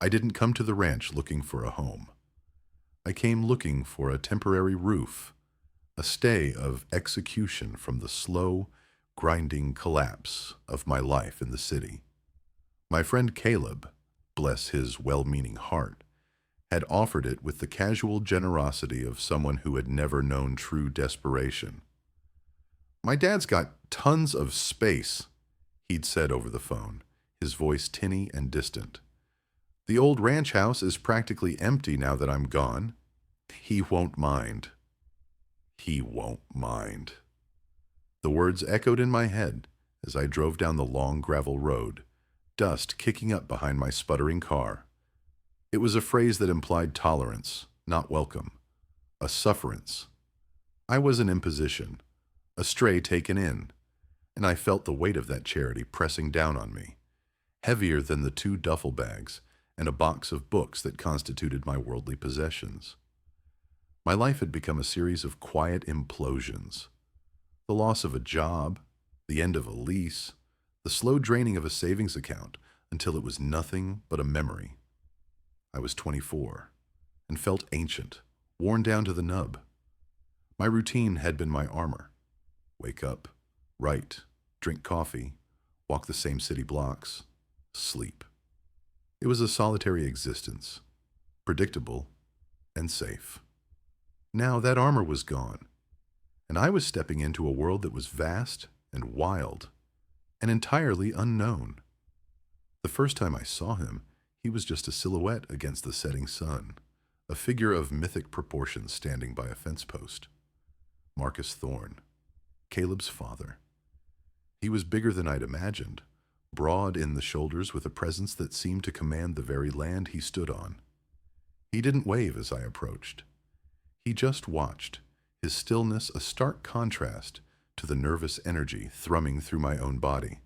I didn't come to the ranch looking for a home. I came looking for a temporary roof, a stay of execution from the slow, grinding collapse of my life in the city. My friend Caleb, bless his well-meaning heart, had offered it with the casual generosity of someone who had never known true desperation. "My dad's got tons of space," he'd said over the phone, his voice tinny and distant. "The old ranch house is practically empty now that I'm gone. He won't mind. He won't mind." The words echoed in my head as I drove down the long gravel road, dust kicking up behind my sputtering car. It was a phrase that implied tolerance, not welcome, a sufferance. I was an imposition, a stray taken in, and I felt the weight of that charity pressing down on me, heavier than the 2 duffel bags and a box of books that constituted my worldly possessions. My life had become a series of quiet implosions. The loss of a job, the end of a lease, the slow draining of a savings account until it was nothing but a memory. I was 24 and felt ancient, worn down to the nub. My routine had been my armor. Wake up, write, drink coffee, walk the same city blocks, sleep. It was a solitary existence, predictable and safe. Now that armor was gone, and I was stepping into a world that was vast and wild and entirely unknown. The first time I saw him, he was just a silhouette against the setting sun, a figure of mythic proportions standing by a fence post. Marcus Thorne, Caleb's father. He was bigger than I'd imagined, broad in the shoulders with a presence that seemed to command the very land he stood on. He didn't wave as I approached. He just watched, his stillness a stark contrast to the nervous energy thrumming through my own body.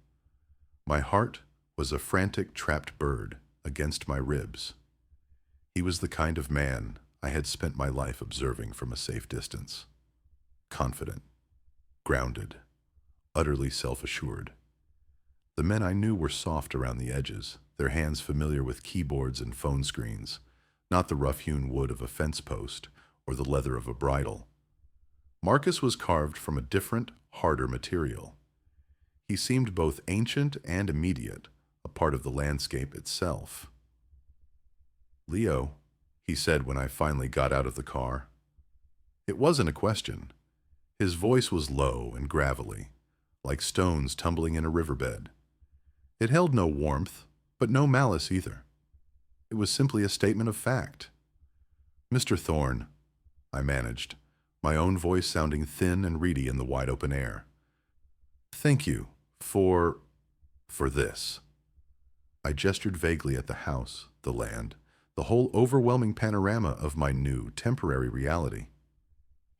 My heart was a frantic trapped bird against my ribs. He was the kind of man I had spent my life observing from a safe distance. Confident, grounded, utterly self-assured. The men I knew were soft around the edges, their hands familiar with keyboards and phone screens, not the rough-hewn wood of a fence post or the leather of a bridle. Marcus was carved from a different, harder material. He seemed both ancient and immediate, a part of the landscape itself. "Leo," he said when I finally got out of the car. It wasn't a question. His voice was low and gravelly, like stones tumbling in a riverbed. It held no warmth, but no malice either. It was simply a statement of fact. "Mr. Thorne," I managed, my own voice sounding thin and reedy in the wide-open air. "Thank you for this." I gestured vaguely at the house, the land, the whole overwhelming panorama of my new, temporary reality.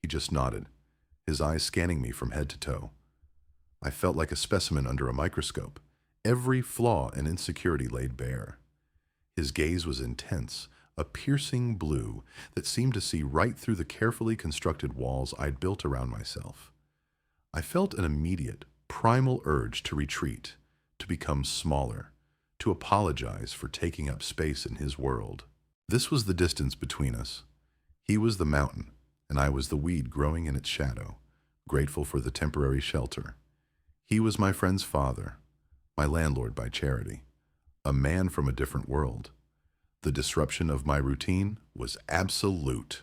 He just nodded, his eyes scanning me from head to toe. I felt like a specimen under a microscope, every flaw and insecurity laid bare. His gaze was intense, a piercing blue that seemed to see right through the carefully constructed walls I'd built around myself. I felt an immediate, primal urge to retreat, to become smaller, to apologize for taking up space in his world. This was the distance between us. He was the mountain, and I was the weed growing in its shadow, grateful for the temporary shelter. He was my friend's father, my landlord by charity, a man from a different world. The disruption of my routine was absolute.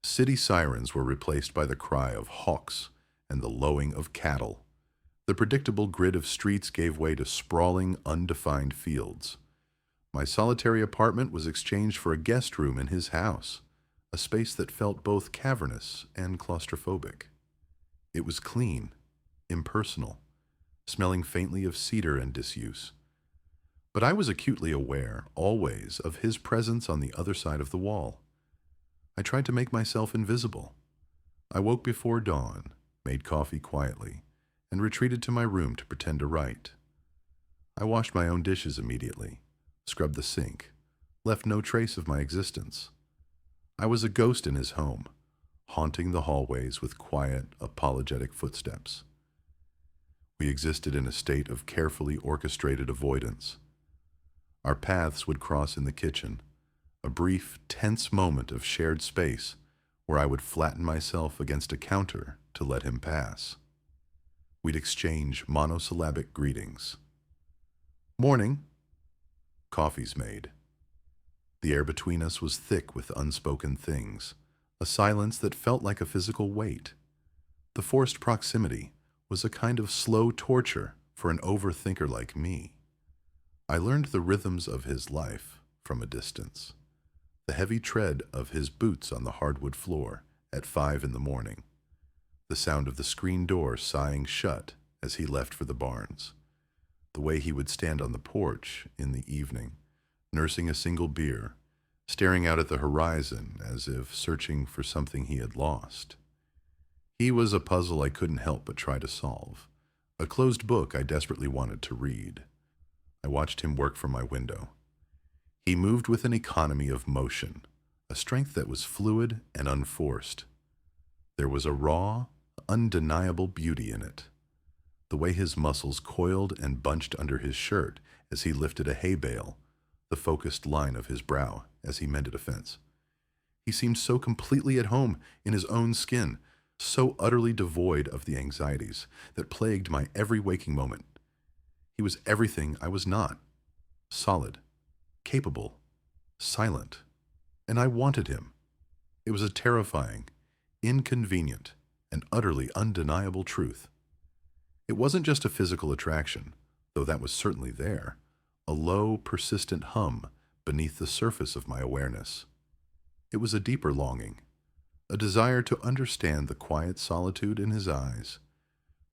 City sirens were replaced by the cry of hawks and the lowing of cattle. The predictable grid of streets gave way to sprawling, undefined fields. My solitary apartment was exchanged for a guest room in his house, a space that felt both cavernous and claustrophobic. It was clean, impersonal, smelling faintly of cedar and disuse. But I was acutely aware, always, of his presence on the other side of the wall. I tried to make myself invisible. I woke before dawn, made coffee quietly, and retreated to my room to pretend to write. I washed my own dishes immediately, scrubbed the sink, left no trace of my existence. I was a ghost in his home, haunting the hallways with quiet, apologetic footsteps. We existed in a state of carefully orchestrated avoidance. Our paths would cross in the kitchen, a brief, tense moment of shared space where I would flatten myself against a counter to let him pass. We'd exchange monosyllabic greetings. Morning. Coffee's made. The air between us was thick with unspoken things, a silence that felt like a physical weight. The forced proximity was a kind of slow torture for an overthinker like me. I learned the rhythms of his life from a distance. The heavy tread of his boots on the hardwood floor at 5 in the morning. The sound of the screen door sighing shut as he left for the barns. The way he would stand on the porch in the evening, nursing a single beer, staring out at the horizon as if searching for something he had lost. He was a puzzle I couldn't help but try to solve, a closed book I desperately wanted to read. I watched him work from my window. He moved with an economy of motion, a strength that was fluid and unforced. There was a raw, undeniable beauty in it. The way his muscles coiled and bunched under his shirt as he lifted a hay bale, the focused line of his brow as he mended a fence. He seemed so completely at home in his own skin, so utterly devoid of the anxieties that plagued my every waking moment. He was everything I was not. Solid, capable, silent. And I wanted him. It was a terrifying, inconvenient, and utterly undeniable truth. It wasn't just a physical attraction, though that was certainly there, a low, persistent hum beneath the surface of my awareness. It was a deeper longing, a desire to understand the quiet solitude in his eyes,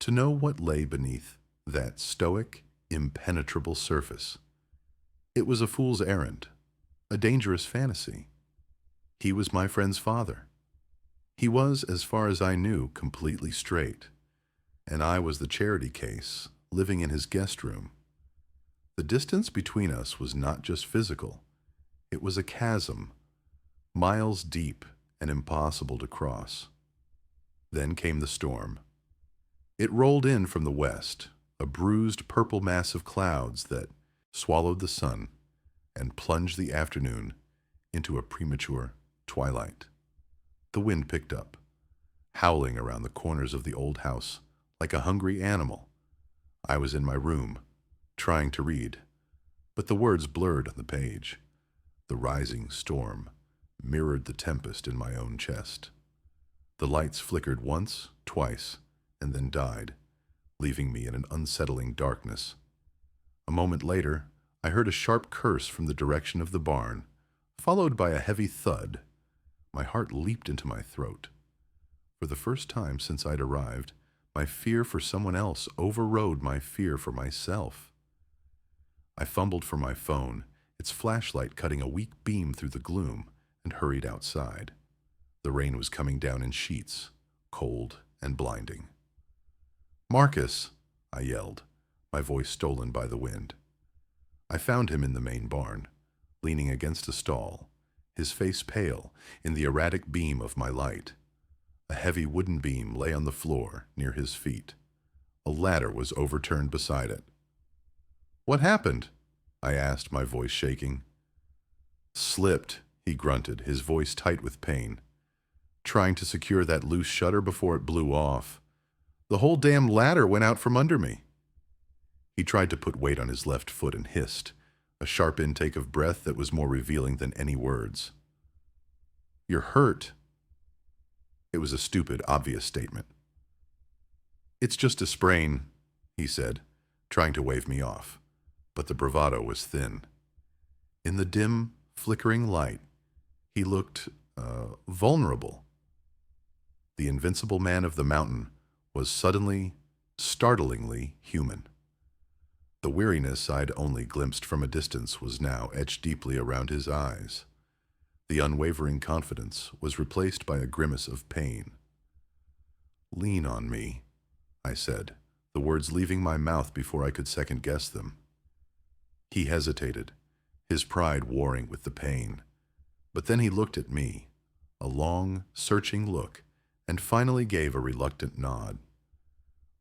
to know what lay beneath that stoic, impenetrable surface. It was a fool's errand, a dangerous fantasy. He was my friend's father. He was, as far as I knew, completely straight, and I was the charity case, living in his guest room. The distance between us was not just physical. It was a chasm, miles deep and impossible to cross. Then came the storm. It rolled in from the west, a bruised purple mass of clouds that swallowed the sun and plunged the afternoon into a premature twilight. The wind picked up, howling around the corners of the old house like a hungry animal. I was in my room, trying to read, but the words blurred on the page. The rising storm mirrored the tempest in my own chest. The lights flickered once, twice, and then died, leaving me in an unsettling darkness. A moment later, I heard a sharp curse from the direction of the barn, followed by a heavy thud. My heart leaped into my throat. For the first time since I'd arrived, my fear for someone else overrode my fear for myself. I fumbled for my phone, its flashlight cutting a weak beam through the gloom, and hurried outside. The rain was coming down in sheets, cold and blinding. "Marcus!" I yelled, my voice stolen by the wind. I found him in the main barn, leaning against a stall, his face pale in the erratic beam of my light. A heavy wooden beam lay on the floor near his feet. A ladder was overturned beside it. "What happened?" I asked, my voice shaking. "Slipped," he grunted, his voice tight with pain. "Trying to secure that loose shutter before it blew off. The whole damn ladder went out from under me." He tried to put weight on his left foot and hissed, a sharp intake of breath that was more revealing than any words. "You're hurt." It was a stupid, obvious statement. "It's just a sprain," he said, trying to wave me off, but the bravado was thin. In the dim, flickering light, he looked vulnerable. The invincible man of the mountain was suddenly, startlingly human. The weariness I'd only glimpsed from a distance was now etched deeply around his eyes. The unwavering confidence was replaced by a grimace of pain. "Lean on me," I said, the words leaving my mouth before I could second-guess them. He hesitated, his pride warring with the pain. But then he looked at me, a long, searching look, and finally gave a reluctant nod.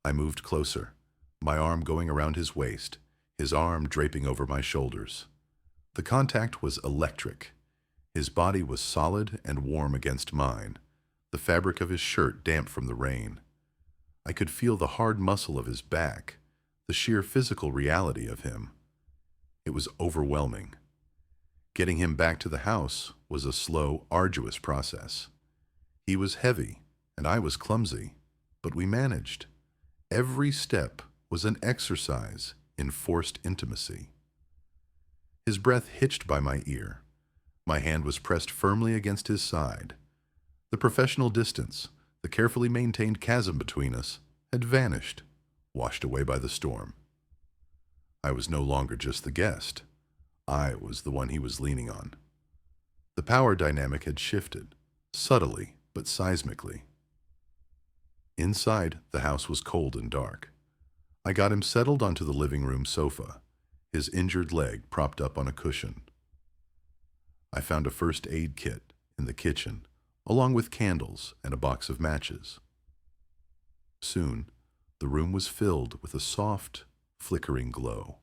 I moved closer, my arm going around his waist, his arm draping over my shoulders. The contact was electric. His body was solid and warm against mine, the fabric of his shirt damp from the rain. I could feel the hard muscle of his back, the sheer physical reality of him. It was overwhelming. Getting him back to the house was a slow, arduous process. He was heavy, and I was clumsy, but we managed. Every step was an exercise in forced intimacy. His breath hitched by my ear. My hand was pressed firmly against his side. The professional distance, the carefully maintained chasm between us, had vanished, washed away by the storm. I was no longer just the guest. I was the one he was leaning on. The power dynamic had shifted, subtly but seismically. Inside, the house was cold and dark. I got him settled onto the living room sofa, his injured leg propped up on a cushion. I found a first aid kit in the kitchen, along with candles and a box of matches. Soon, the room was filled with a soft, flickering glow.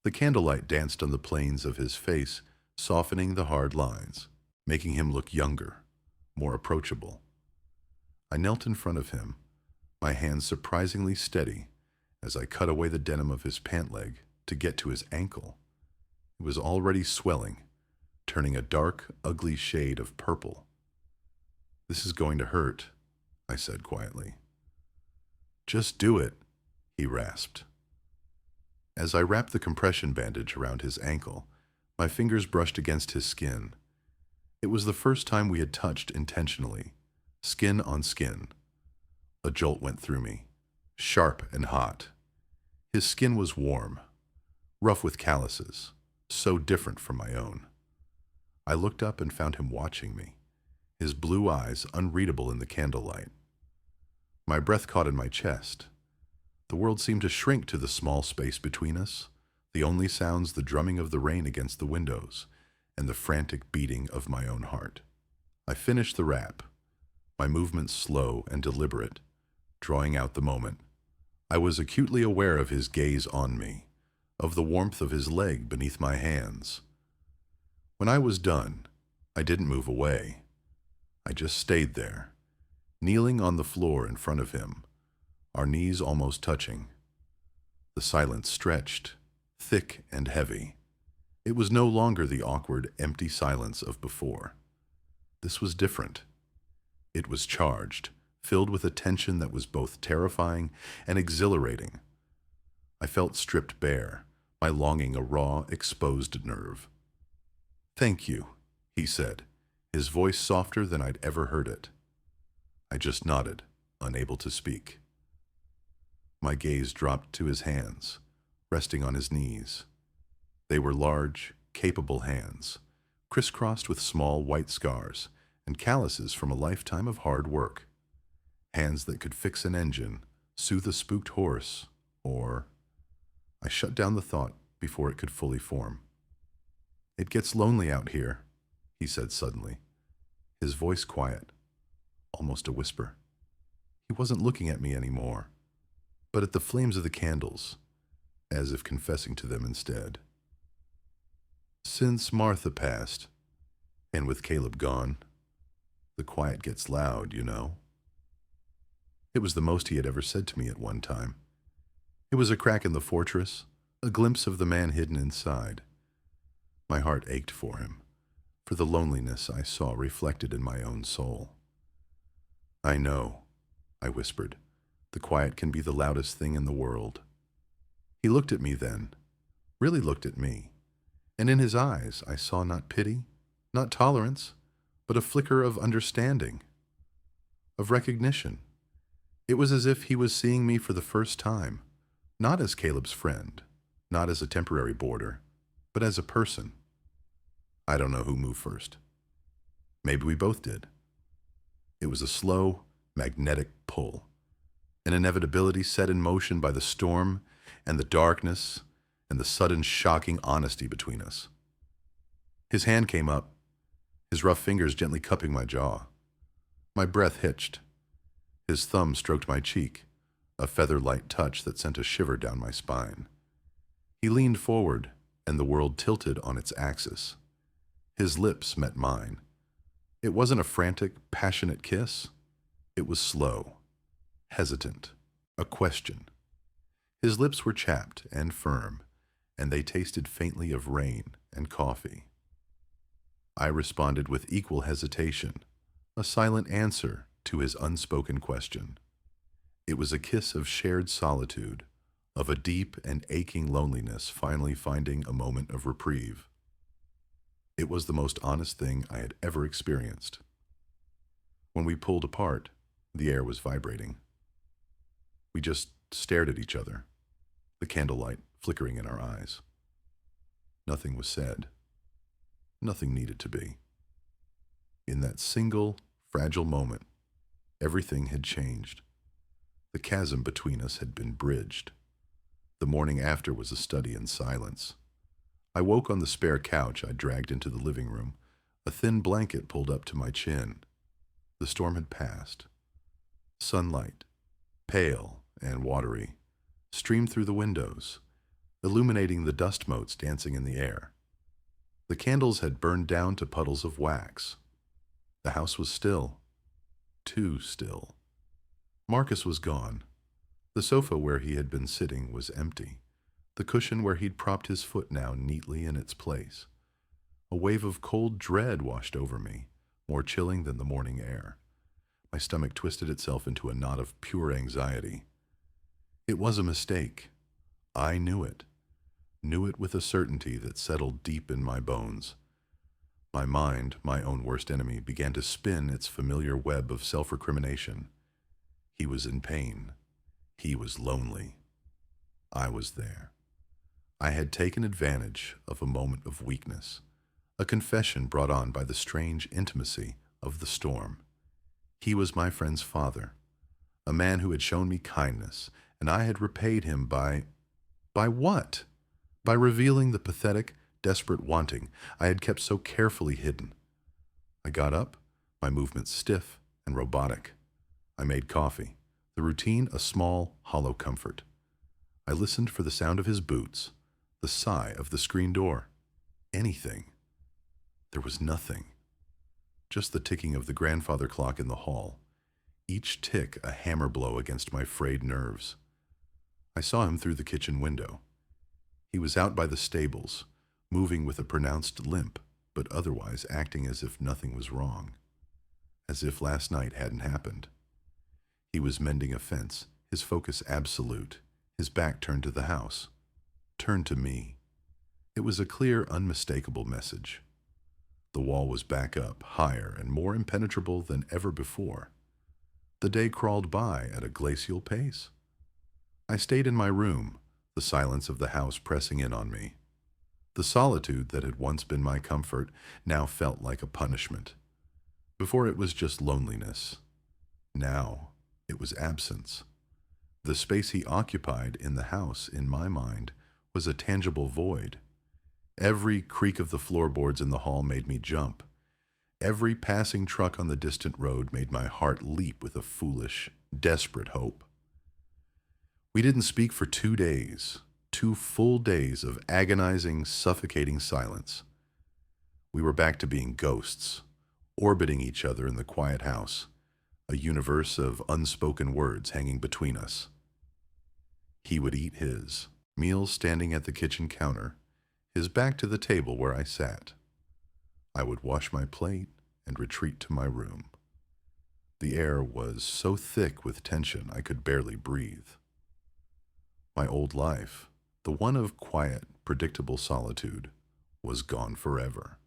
The candlelight danced on the planes of his face, softening the hard lines, making him look younger, more approachable. I knelt in front of him, my hands surprisingly steady as I cut away the denim of his pant leg to get to his ankle. It was already swelling, turning a dark, ugly shade of purple. "This is going to hurt," I said quietly. "Just do it," he rasped. As I wrapped the compression bandage around his ankle, my fingers brushed against his skin. It was the first time we had touched intentionally, skin on skin. A jolt went through me, sharp and hot. His skin was warm, rough with calluses, so different from my own. I looked up and found him watching me, his blue eyes unreadable in the candlelight. My breath caught in my chest. The world seemed to shrink to the small space between us, the only sounds the drumming of the rain against the windows and the frantic beating of my own heart. I finished the wrap, my movements slow and deliberate, drawing out the moment. I was acutely aware of his gaze on me, of the warmth of his leg beneath my hands. When I was done, I didn't move away. I just stayed there, kneeling on the floor in front of him, our knees almost touching. The silence stretched, thick and heavy. It was no longer the awkward, empty silence of before. This was different. It was charged, filled with a tension that was both terrifying and exhilarating. I felt stripped bare, my longing a raw, exposed nerve. "Thank you," he said, his voice softer than I'd ever heard it. I just nodded, unable to speak. My gaze dropped to his hands, resting on his knees. They were large, capable hands, crisscrossed with small white scars and calluses from a lifetime of hard work. Hands that could fix an engine, soothe a spooked horse, or... I shut down the thought before it could fully form. "It gets lonely out here," he said suddenly, his voice quiet, almost a whisper. He wasn't looking at me anymore, but at the flames of the candles, as if confessing to them instead. "Since Martha passed, and with Caleb gone, the quiet gets loud, you know." It was the most he had ever said to me at one time. It was a crack in the fortress, a glimpse of the man hidden inside. My heart ached for him, for the loneliness I saw reflected in my own soul. "I know," I whispered. "The quiet can be the loudest thing in the world." He looked at me then, really looked at me, and in his eyes I saw not pity, not tolerance, but a flicker of understanding, of recognition. It was as if he was seeing me for the first time, not as Caleb's friend, not as a temporary boarder, but as a person. I don't know who moved first. Maybe we both did. It was a slow, magnetic pull, an inevitability set in motion by the storm and the darkness and the sudden shocking honesty between us. His hand came up, his rough fingers gently cupping my jaw. My breath hitched. His thumb stroked my cheek, a feather-light touch that sent a shiver down my spine. He leaned forward, and the world tilted on its axis. His lips met mine. It wasn't a frantic, passionate kiss. It was slow, hesitant, a question. His lips were chapped and firm, and they tasted faintly of rain and coffee. I responded with equal hesitation, a silent answer to his unspoken question. It was a kiss of shared solitude, of a deep and aching loneliness finally finding a moment of reprieve. It was the most honest thing I had ever experienced. When we pulled apart, the air was vibrating. We just stared at each other, the candlelight flickering in our eyes. Nothing was said. Nothing needed to be. In that single, fragile moment, everything had changed. The chasm between us had been bridged. The morning after was a study in silence. I woke on the spare couch I dragged into the living room, a thin blanket pulled up to my chin. The storm had passed. Sunlight, pale and watery, streamed through the windows, illuminating the dust motes dancing in the air. The candles had burned down to puddles of wax. The house was still, too still. Marcus was gone. The sofa where he had been sitting was empty, the cushion where he'd propped his foot now neatly in its place. A wave of cold dread washed over me, more chilling than the morning air. My stomach twisted itself into a knot of pure anxiety. It was a mistake. I knew it with a certainty that settled deep in my bones. My mind, my own worst enemy, began to spin its familiar web of self-recrimination. He was in pain. He was lonely. I was there. I had taken advantage of a moment of weakness, a confession brought on by the strange intimacy of the storm. He was my friend's father, a man who had shown me kindness, and I had repaid him by what? By revealing the pathetic, desperate wanting I had kept so carefully hidden. I got up, my movements stiff and robotic. I made coffee, the routine a small, hollow comfort. I listened for the sound of his boots, the sigh of the screen door. Anything. There was nothing. Just the ticking of the grandfather clock in the hall, each tick a hammer blow against my frayed nerves. I saw him through the kitchen window. He was out by the stables, moving with a pronounced limp, but otherwise acting as if nothing was wrong, as if last night hadn't happened. He was mending a fence, his focus absolute, his back turned to the house, turned to me. It was a clear, unmistakable message. The wall was back up, higher and more impenetrable than ever before. The day crawled by at a glacial pace. I stayed in my room, the silence of the house pressing in on me. The solitude that had once been my comfort now felt like a punishment. Before it was just loneliness. Now it was absence. The space he occupied in the house, in my mind, was a tangible void. Every creak of the floorboards in the hall made me jump. Every passing truck on the distant road made my heart leap with a foolish, desperate hope. We didn't speak for 2 days, 2 full days of agonizing, suffocating silence. We were back to being ghosts, orbiting each other in the quiet house, a universe of unspoken words hanging between us. He would eat his meals standing at the kitchen counter, his back to the table where I sat. I would wash my plate and retreat to my room. The air was so thick with tension I could barely breathe. My old life, the one of quiet, predictable solitude, was gone forever.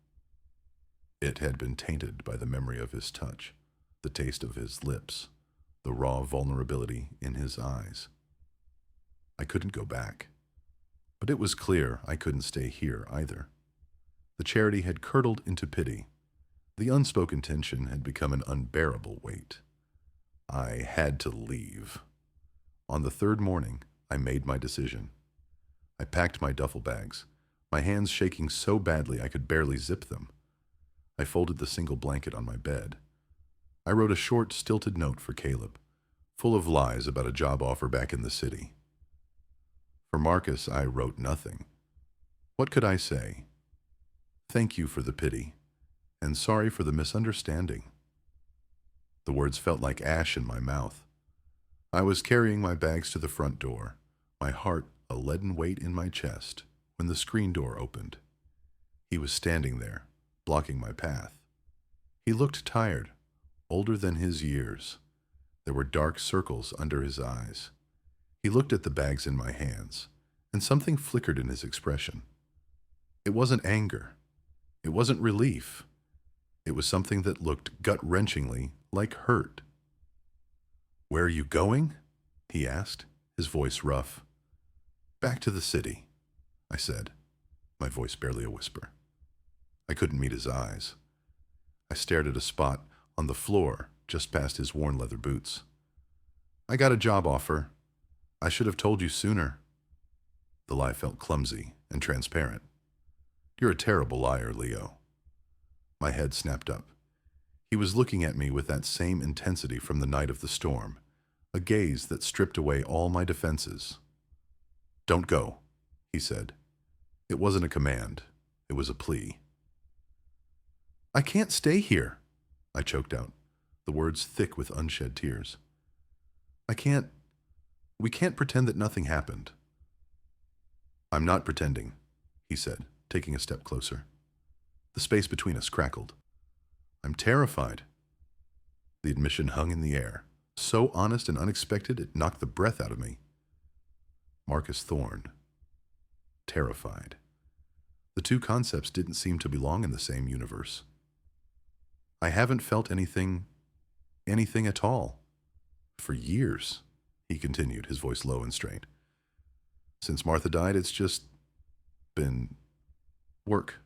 It had been tainted by the memory of his touch, the taste of his lips, the raw vulnerability in his eyes. I couldn't go back. But it was clear I couldn't stay here either. The charity had curdled into pity. The unspoken tension had become an unbearable weight. I had to leave. On the 3rd morning, I made my decision. I packed my duffel bags, my hands shaking so badly I could barely zip them. I folded the single blanket on my bed. I wrote a short, stilted note for Caleb, full of lies about a job offer back in the city. For Marcus, I wrote nothing. What could I say? Thank you for the pity, and sorry for the misunderstanding. The words felt like ash in my mouth. I was carrying my bags to the front door, my heart a leaden weight in my chest, when the screen door opened. He was standing there, blocking my path. He looked tired, older than his years. There were dark circles under his eyes. He looked at the bags in my hands, and something flickered in his expression. It wasn't anger. It wasn't relief. It was something that looked gut-wrenchingly like hurt. "Where are you going?" he asked, his voice rough. "Back to the city," I said, my voice barely a whisper. I couldn't meet his eyes. I stared at a spot on the floor just past his worn leather boots. "I got a job offer. I should have told you sooner." The lie felt clumsy and transparent. "You're a terrible liar, Leo." My head snapped up. He was looking at me with that same intensity from the night of the storm, a gaze that stripped away all my defenses. "Don't go," he said. It wasn't a command. It was a plea. "I can't stay here," I choked out, the words thick with unshed tears. We can't pretend that nothing happened." "I'm not pretending," he said, taking a step closer. The space between us crackled. "I'm terrified." The admission hung in the air, so honest and unexpected it knocked the breath out of me. Marcus Thorne. Terrified. The two concepts didn't seem to belong in the same universe. "I haven't felt anything at all. For years," he continued, his voice low and strained. "Since Martha died, it's just been work.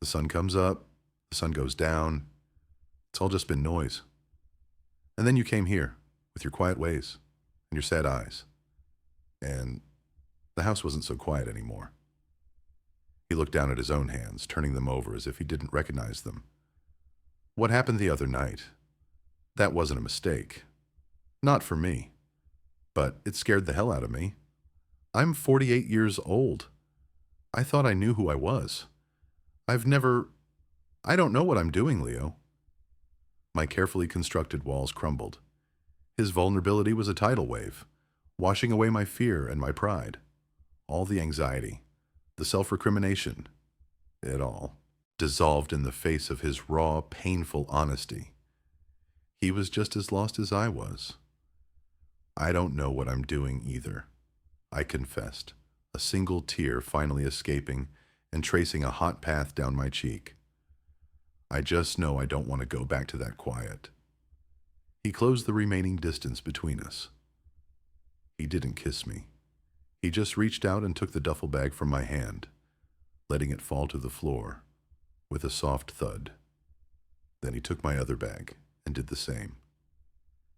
The sun comes up, the sun goes down. It's all just been noise. And then you came here, with your quiet ways and your sad eyes. And the house wasn't so quiet anymore." He looked down at his own hands, turning them over as if he didn't recognize them. "What happened the other night? That wasn't a mistake. Not for me. But it scared the hell out of me. I'm 48 years old. I thought I knew who I was. I don't know what I'm doing, Leo." My carefully constructed walls crumbled. His vulnerability was a tidal wave, washing away my fear and my pride. All the anxiety, the self-recrimination, it all dissolved in the face of his raw, painful honesty. He was just as lost as I was. "I don't know what I'm doing either," I confessed, a single tear finally escaping and tracing a hot path down my cheek. "I just know I don't want to go back to that quiet." He closed the remaining distance between us. He didn't kiss me. He just reached out and took the duffel bag from my hand, letting it fall to the floor with a soft thud. Then he took my other bag and did the same.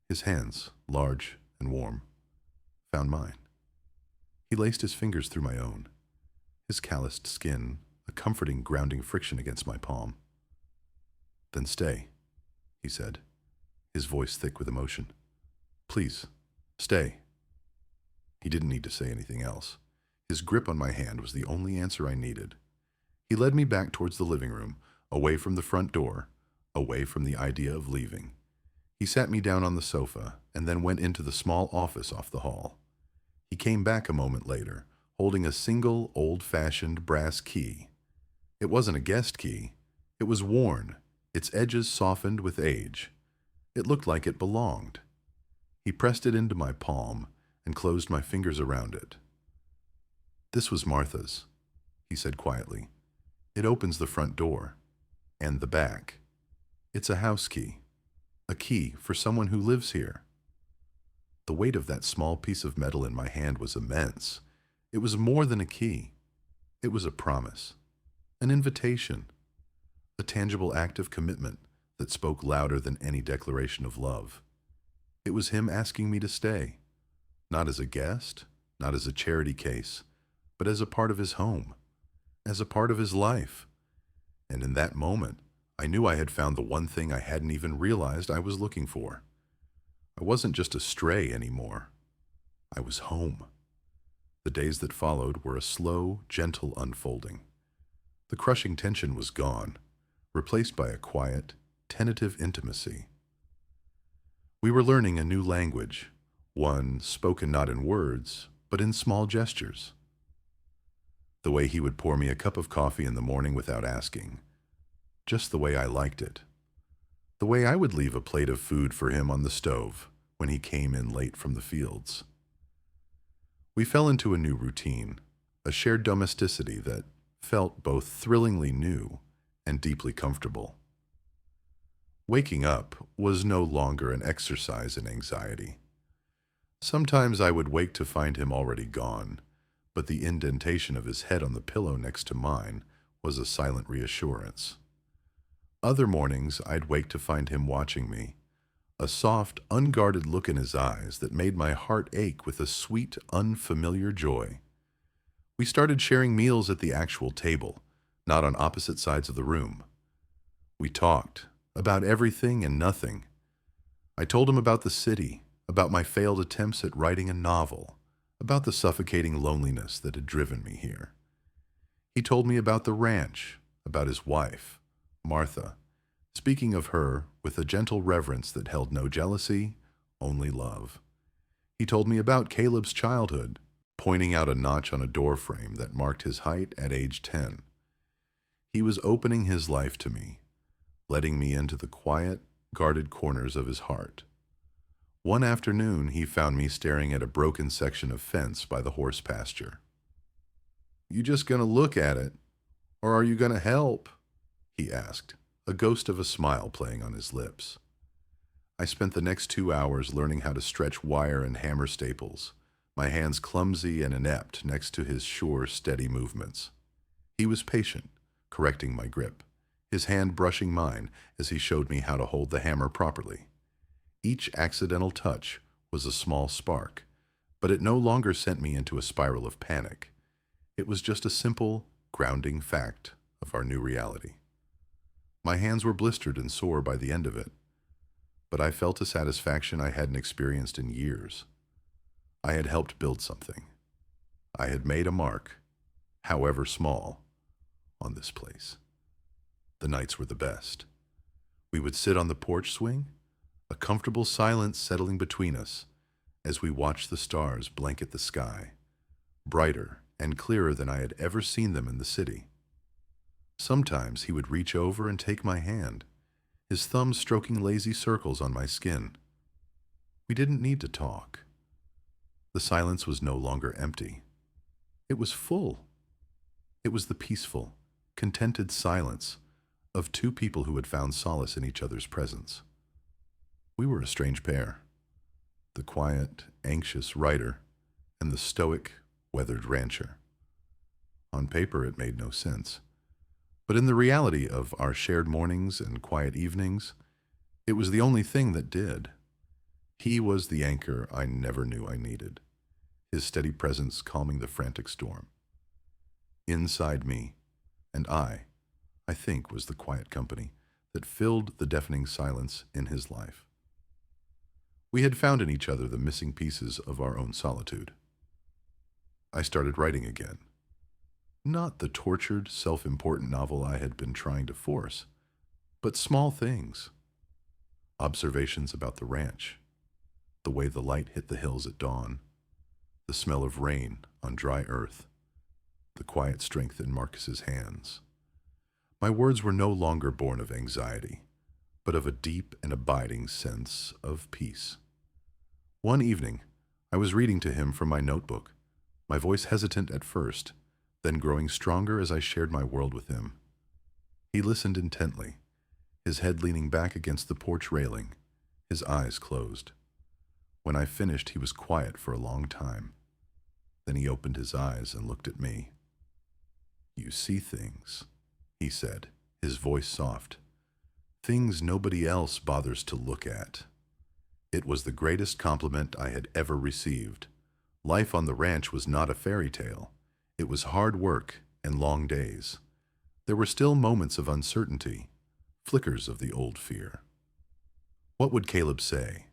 His hands, large and warm, found mine. He laced his fingers through my own, his calloused skin a comforting, grounding friction against my palm. "Then stay," he said, his voice thick with emotion. "Please, stay." He didn't need to say anything else. His grip on my hand was the only answer I needed. He led me back towards the living room, away from the front door, away from the idea of leaving. He sat me down on the sofa and then went into the small office off the hall. He came back a moment later, holding a single old-fashioned brass key. It wasn't a guest key. It was worn, its edges softened with age. It looked like it belonged. He pressed it into my palm and closed my fingers around it. "This was Martha's," he said quietly. "It opens the front door. And the back. It's a house key. A key for someone who lives here." The weight of that small piece of metal in my hand was immense. It was more than a key. It was a promise. An invitation. A tangible act of commitment that spoke louder than any declaration of love. It was him asking me to stay. Not as a guest, not as a charity case, but as a part of his home, as a part of his life. And in that moment, I knew I had found the one thing I hadn't even realized I was looking for. I wasn't just a stray anymore. I was home. The days that followed were a slow, gentle unfolding. The crushing tension was gone, replaced by a quiet, tentative intimacy. We were learning a new language, one spoken not in words, but in small gestures. The way he would pour me a cup of coffee in the morning without asking, just the way I liked it. The way I would leave a plate of food for him on the stove when he came in late from the fields. We fell into a new routine, a shared domesticity that felt both thrillingly new and deeply comfortable. Waking up was no longer an exercise in anxiety. Sometimes I would wake to find him already gone, but the indentation of his head on the pillow next to mine was a silent reassurance. Other mornings I'd wake to find him watching me, a soft, unguarded look in his eyes that made my heart ache with a sweet, unfamiliar joy. We started sharing meals at the actual table, not on opposite sides of the room. We talked about everything and nothing. I told him about the city, about my failed attempts at writing a novel, about the suffocating loneliness that had driven me here. He told me about the ranch, about his wife, Martha, speaking of her with a gentle reverence that held no jealousy, only love. He told me about Caleb's childhood, pointing out a notch on a door frame that marked his height at age 10. He was opening his life to me, letting me into the quiet, guarded corners of his heart. One afternoon, he found me staring at a broken section of fence by the horse pasture. "You just gonna look at it, or are you gonna help?" he asked, a ghost of a smile playing on his lips. I spent the next 2 hours learning how to stretch wire and hammer staples, my hands clumsy and inept next to his sure, steady movements. He was patient, correcting my grip, his hand brushing mine as he showed me how to hold the hammer properly. Each accidental touch was a small spark, but it no longer sent me into a spiral of panic. It was just a simple, grounding fact of our new reality. My hands were blistered and sore by the end of it, but I felt a satisfaction I hadn't experienced in years. I had helped build something. I had made a mark, however small, on this place. The nights were the best. We would sit on the porch swing, a comfortable silence settling between us as we watched the stars blanket the sky, brighter and clearer than I had ever seen them in the city. Sometimes he would reach over and take my hand, his thumbs stroking lazy circles on my skin. We didn't need to talk. The silence was no longer empty. It was full. It was the peaceful, contented silence of two people who had found solace in each other's presence. We were a strange pair, the quiet, anxious writer and the stoic, weathered rancher. On paper, it made no sense. But in the reality of our shared mornings and quiet evenings, it was the only thing that did. He was the anchor I never knew I needed, his steady presence calming the frantic storm. Inside me, and I think, was the quiet company that filled the deafening silence in his life. We had found in each other the missing pieces of our own solitude. I started writing again. Not the tortured, self-important novel I had been trying to force, but small things. Observations about the ranch, the way the light hit the hills at dawn, the smell of rain on dry earth, the quiet strength in Marcus's hands. My words were no longer born of anxiety, but of a deep and abiding sense of peace. One evening, I was reading to him from my notebook, my voice hesitant at first, then growing stronger as I shared my world with him. He listened intently, his head leaning back against the porch railing, his eyes closed. When I finished, he was quiet for a long time. Then he opened his eyes and looked at me. "You see things," he said, his voice soft. "Things nobody else bothers to look at." It was the greatest compliment I had ever received. Life on the ranch was not a fairy tale. It was hard work and long days. There were still moments of uncertainty, flickers of the old fear. What would Caleb say?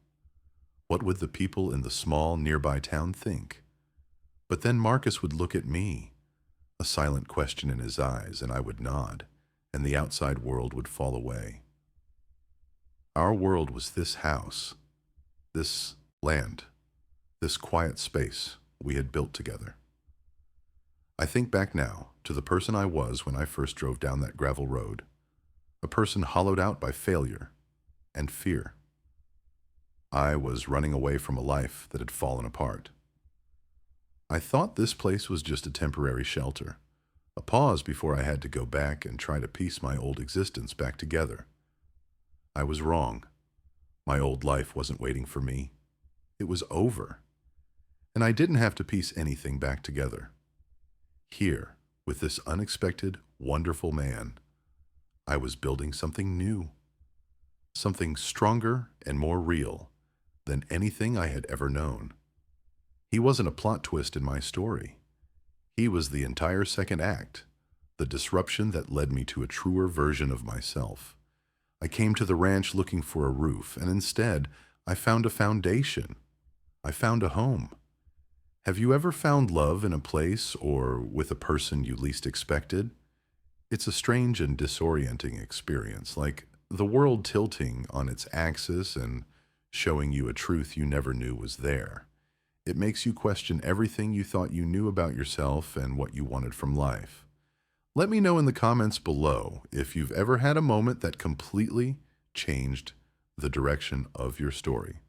What would the people in the small nearby town think? But then Marcus would look at me, a silent question in his eyes, and I would nod, and the outside world would fall away. Our world was this house, this land, this quiet space we had built together. I think back now to the person I was when I first drove down that gravel road, a person hollowed out by failure and fear. I was running away from a life that had fallen apart. I thought this place was just a temporary shelter, a pause before I had to go back and try to piece my old existence back together. I was wrong. My old life wasn't waiting for me. It was over. And I didn't have to piece anything back together. Here, with this unexpected, wonderful man, I was building something new, something stronger and more real than anything I had ever known. He wasn't a plot twist in my story. He was the entire second act, the disruption that led me to a truer version of myself. I came to the ranch looking for a roof, and instead, I found a foundation. I found a home. Have you ever found love in a place or with a person you least expected? It's a strange and disorienting experience, like the world tilting on its axis and showing you a truth you never knew was there. It makes you question everything you thought you knew about yourself and what you wanted from life. Let me know in the comments below if you've ever had a moment that completely changed the direction of your story.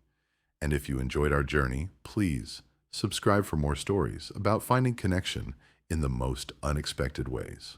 And if you enjoyed our journey, please subscribe for more stories about finding connection in the most unexpected ways.